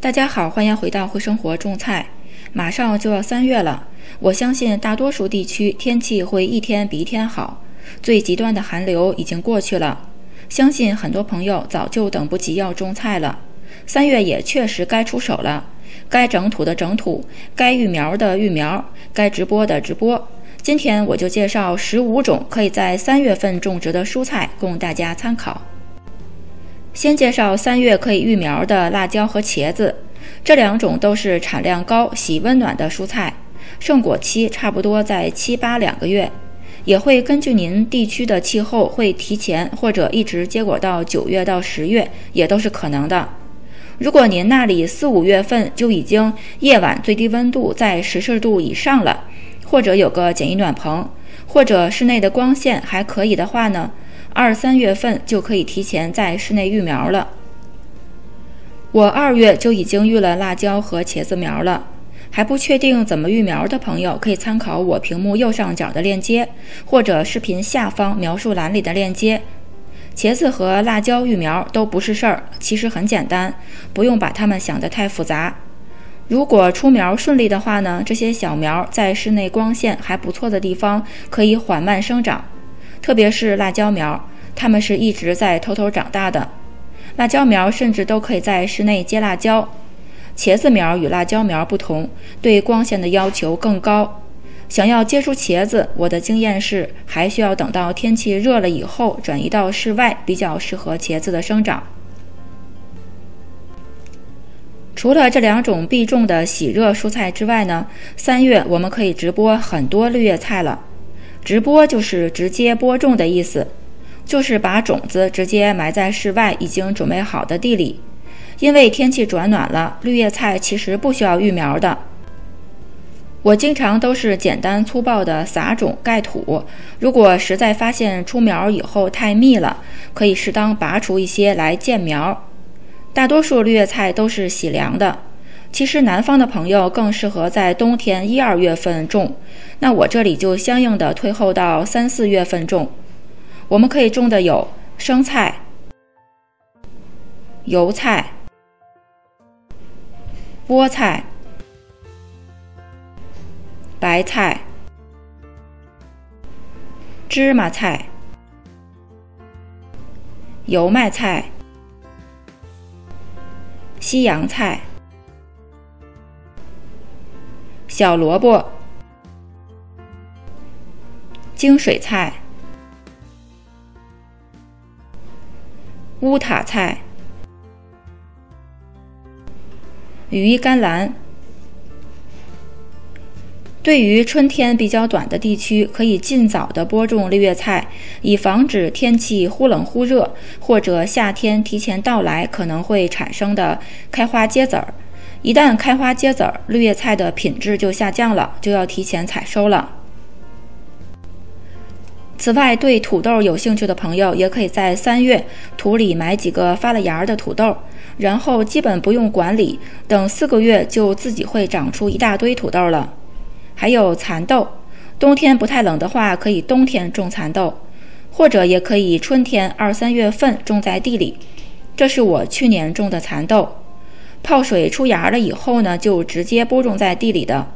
大家好，欢迎回到会生活种菜。马上就要3月了，我相信大多数地区天气会一天比一天好，最极端的寒流已经过去了。相信很多朋友早就等不及要种菜了。3月也确实该出手了，该整土的整土，该育苗的育苗，该直播的直播。今天我就介绍15种可以在3月份种植的蔬菜供大家参考。先介绍3月可以育苗的辣椒和茄子，这两种都是产量高、喜温暖的蔬菜，盛果期差不多在7、8、2个月，也会根据您地区的气候会提前或者一直结果到9月到10月，也都是可能的。如果您那里4、5月份就已经夜晚最低温度在10摄氏度以上了，或者有个简易暖棚，或者室内的光线还可以的话呢，2、3月份就可以提前在室内育苗了。我2月就已经育了辣椒和茄子苗了，还不确定怎么育苗的朋友可以参考我屏幕右上角的链接，或者视频下方描述栏里的链接。茄子和辣椒育苗都不是事儿，其实很简单，不用把它们想得太复杂。如果出苗顺利的话呢，这些小苗在室内光线还不错的地方可以缓慢生长，特别是辣椒苗，它们是一直在偷偷长大的。辣椒苗甚至都可以在室内结辣椒。茄子苗与辣椒苗不同，对光线的要求更高。想要结出茄子，我的经验是还需要等到天气热了以后转移到室外，比较适合茄子的生长。除了这两种必种的喜热蔬菜之外呢，3月我们可以直播很多绿叶菜了。直播就是直接播种的意思，就是把种子直接埋在室外已经准备好的地里。因为天气转暖了，绿叶菜其实不需要育苗的。我经常都是简单粗暴的撒种盖土，如果实在发现出苗以后太密了，可以适当拔除一些来建苗。大多数绿叶菜都是喜凉的，其实南方的朋友更适合在冬天1、2月份种，那我这里就相应的退后到3、4月份种。我们可以种的有生菜、油菜、菠菜、白菜、芝麻菜、油麦菜、西洋菜、小萝卜、京水菜、乌塔菜、羽衣甘蓝。对于春天比较短的地区，可以尽早的播种绿叶菜，以防止天气忽冷忽热，或者夏天提前到来可能会产生的开花结籽儿。一旦开花结籽儿，绿叶菜的品质就下降了，就要提前采收了。此外，对土豆有兴趣的朋友，也可以在3月土里埋几个发了芽的土豆，然后基本不用管理，等4个月就自己会长出一大堆土豆了。还有蚕豆，冬天不太冷的话，可以冬天种蚕豆，或者也可以春天2、3月份种在地里。这是我去年种的蚕豆，泡水出芽了以后呢，就直接播种在地里的。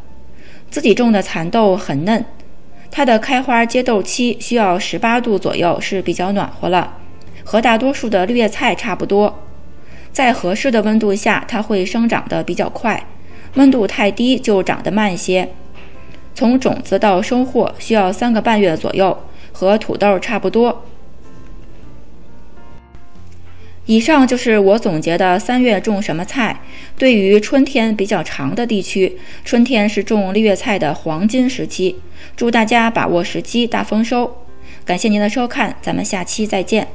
自己种的蚕豆很嫩，它的开花结豆期需要18度左右，是比较暖和了，和大多数的绿叶菜差不多。在合适的温度下，它会生长得比较快，温度太低就长得慢一些。从种子到收获需要3个半月左右，和土豆差不多。以上就是我总结的3月种什么菜。对于春天比较长的地区，春天是种绿叶菜的黄金时期。祝大家把握时机，大丰收。感谢您的收看，咱们下期再见。